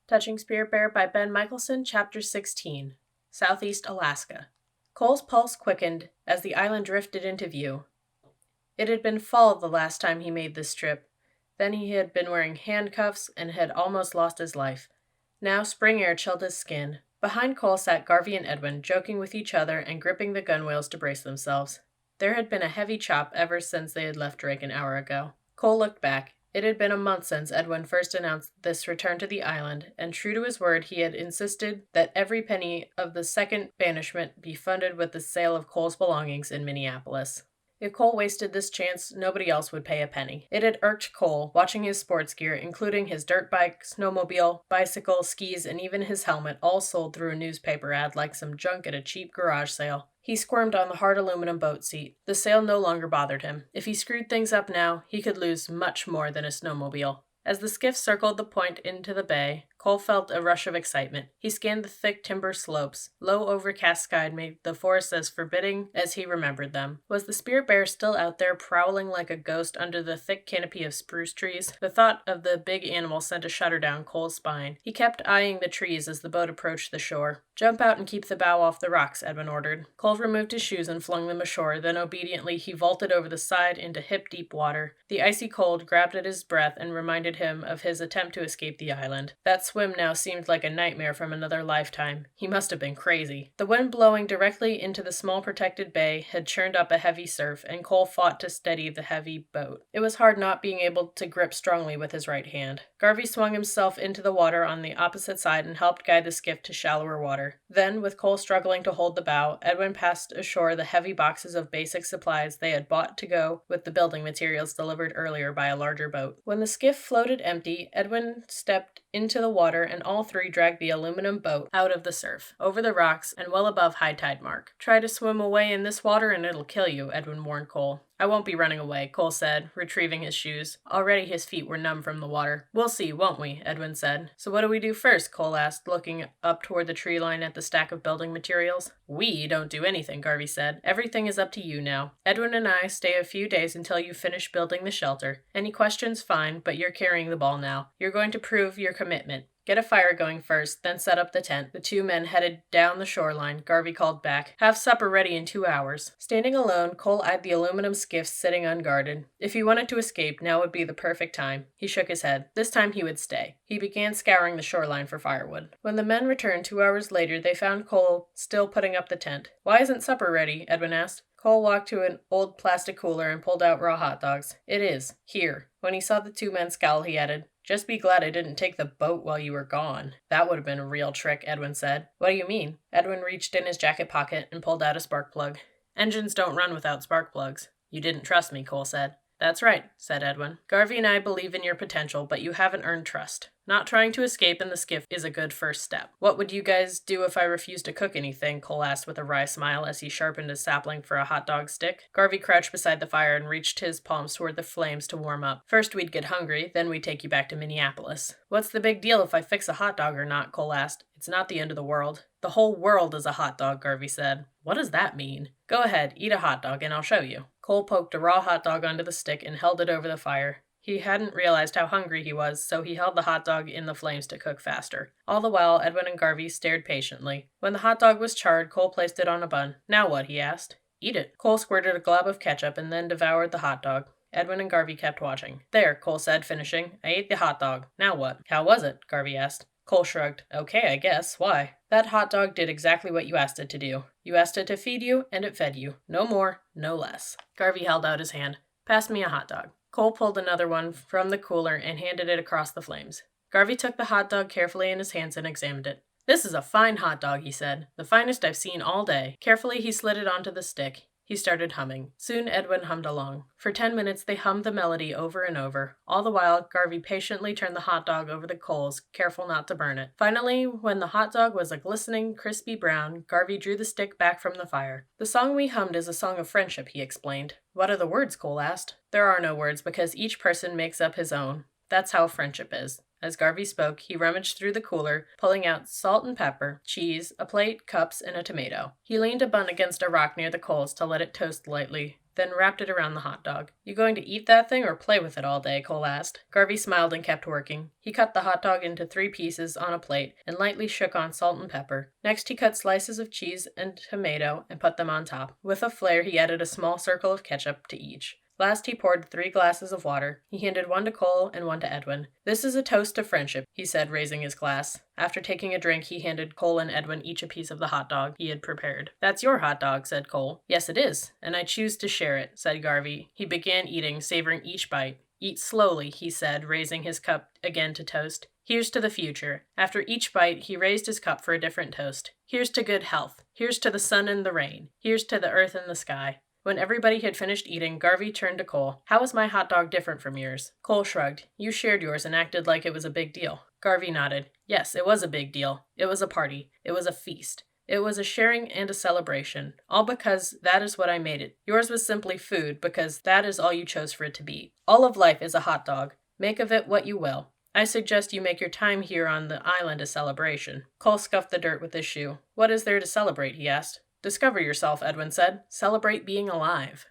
Touching Spirit Bear by Ben Mikaelsen, Chapter 16, Southeast Alaska. Cole's pulse quickened as the island drifted into view. It had been fall the last time he made this trip. Then he had been wearing handcuffs and had almost lost his life. Now spring air chilled his skin. Behind Cole sat Garvey and Edwin, joking with each other and gripping the gunwales to brace themselves. There had been a heavy chop ever since they had left Drake an hour ago. Cole looked back. It had been a month since Edwin first announced this return to the island, and true to his word, he had insisted that every penny of the second banishment be funded with the sale of Cole's belongings in Minneapolis. If Cole wasted this chance, nobody else would pay a penny. It had irked Cole, watching his sports gear, including his dirt bike, snowmobile, bicycle, skis, and even his helmet, all sold through a newspaper ad like some junk at a cheap garage sale. He squirmed on the hard aluminum boat seat. The sale no longer bothered him. If he screwed things up now, he could lose much more than a snowmobile. As the skiff circled the point into the bay, Cole felt a rush of excitement. He scanned the thick timber slopes. Low overcast sky made the forest as forbidding as he remembered them. Was the Spirit Bear still out there prowling like a ghost under the thick canopy of spruce trees? The thought of the big animal sent a shudder down Cole's spine. He kept eyeing the trees as the boat approached the shore. "Jump out and keep the bow off the rocks," Edwin ordered. Cole removed his shoes and flung them ashore, then obediently he vaulted over the side into hip-deep water. The icy cold grabbed at his breath and reminded him of his attempt to escape the island. That swim now seemed like a nightmare from another lifetime. He must have been crazy. The wind blowing directly into the small protected bay had churned up a heavy surf, and Cole fought to steady the heavy boat. It was hard not being able to grip strongly with his right hand. Garvey swung himself into the water on the opposite side and helped guide the skiff to shallower water. Then, with Cole struggling to hold the bow, Edwin passed ashore the heavy boxes of basic supplies they had bought to go with the building materials delivered earlier by a larger boat. When the skiff floated empty, Edwin stepped into the water and all three dragged the aluminum boat out of the surf, over the rocks, and well above high tide mark. "Try to swim away in this water and it'll kill you," Edwin warned Cole. "I won't be running away," Cole said, retrieving his shoes. Already his feet were numb from the water. "We'll see, won't we?" Edwin said. "So what do we do first?" Cole asked, looking up toward the tree line at the stack of building materials. "We don't do anything," Garvey said. "Everything is up to you now. Edwin and I stay a few days until you finish building the shelter. Any questions, fine, but you're carrying the ball now. You're going to prove your commitment. Get a fire going first, then set up the tent." The two men headed down the shoreline. Garvey called back, "Have supper ready in 2 hours." Standing alone, Cole eyed the aluminum skiff sitting unguarded. If he wanted to escape, now would be the perfect time. He shook his head. This time he would stay. He began scouring the shoreline for firewood. When the men returned 2 hours later, they found Cole still putting up the tent. "Why isn't supper ready?" Edwin asked. Cole walked to an old plastic cooler and pulled out raw hot dogs. "It is. Here." When he saw the two men scowl, he added, "Just be glad I didn't take the boat while you were gone." "That would have been a real trick," Edwin said. "What do you mean?" Edwin reached in his jacket pocket and pulled out a spark plug. "Engines don't run without spark plugs." "You didn't trust me," Cole said. "That's right," said Edwin. "Garvey and I believe in your potential, but you haven't earned trust. Not trying to escape in the skiff is a good first step." "What would you guys do if I refused to cook anything?" Cole asked with a wry smile as he sharpened a sapling for a hot dog stick. Garvey crouched beside the fire and reached his palms toward the flames to warm up. "First we'd get hungry, then we'd take you back to Minneapolis." "What's the big deal if I fix a hot dog or not?" Cole asked. "It's not the end of the world." "The whole world is a hot dog," Garvey said. "What does that mean?" "Go ahead, eat a hot dog and I'll show you." Cole poked a raw hot dog onto the stick and held it over the fire. He hadn't realized how hungry he was, so he held the hot dog in the flames to cook faster. All the while, Edwin and Garvey stared patiently. When the hot dog was charred, Cole placed it on a bun. "Now what?" he asked. "Eat it." Cole squirted a glob of ketchup and then devoured the hot dog. Edwin and Garvey kept watching. "There," Cole said, finishing. "I ate the hot dog. Now what?" "How was it?" Garvey asked. Cole shrugged. "Okay, I guess. Why?" "That hot dog did exactly what you asked it to do. You asked it to feed you, and it fed you. No more, no less." Garvey held out his hand. "Pass me a hot dog." Cole pulled another one from the cooler and handed it across the flames. Garvey took the hot dog carefully in his hands and examined it. "This is a fine hot dog," he said. "The finest I've seen all day." Carefully, he slid it onto the stick. He started humming. Soon Edwin hummed along. For 10 minutes they hummed the melody over and over. All the while, Garvey patiently turned the hot dog over the coals, careful not to burn it. Finally, when the hot dog was a glistening, crispy brown, Garvey drew the stick back from the fire. "The song we hummed is a song of friendship," he explained. "What are the words?" Cole asked. "There are no words because each person makes up his own. That's how friendship is." As Garvey spoke, he rummaged through the cooler, pulling out salt and pepper, cheese, a plate, cups, and a tomato. He leaned a bun against a rock near the coals to let it toast lightly. then wrapped it around the hot dog. "You going to eat that thing or play with it all day?" Cole asked. Garvey smiled and kept working. He cut the hot dog into 3 pieces on a plate and lightly shook on salt and pepper. Next, he cut slices of cheese and tomato and put them on top. With a flair, he added a small circle of ketchup to each. Last, he poured 3 glasses of water. He handed one to Cole and one to Edwin. "This is a toast to friendship," he said, raising his glass. After taking a drink, he handed Cole and Edwin each a piece of the hot dog he had prepared. "That's your hot dog," said Cole. "Yes, it is, and I choose to share it," said Garvey. He began eating, savoring each bite. "Eat slowly," he said, raising his cup again to toast. "Here's to the future." After each bite, he raised his cup for a different toast. "Here's to good health. Here's to the sun and the rain. Here's to the earth and the sky." When everybody had finished eating, Garvey turned to Cole. "How is my hot dog different from yours?" Cole shrugged. "You shared yours and acted like it was a big deal." Garvey nodded. "Yes, it was a big deal. It was a party. It was a feast. It was a sharing and a celebration, all because that is what I made it. Yours was simply food because that is all you chose for it to be. All of life is a hot dog. Make of it what you will. I suggest you make your time here on the island a celebration." Cole scuffed the dirt with his shoe. "What is there to celebrate?" he asked. "Discover yourself," Edwin said. "Celebrate being alive."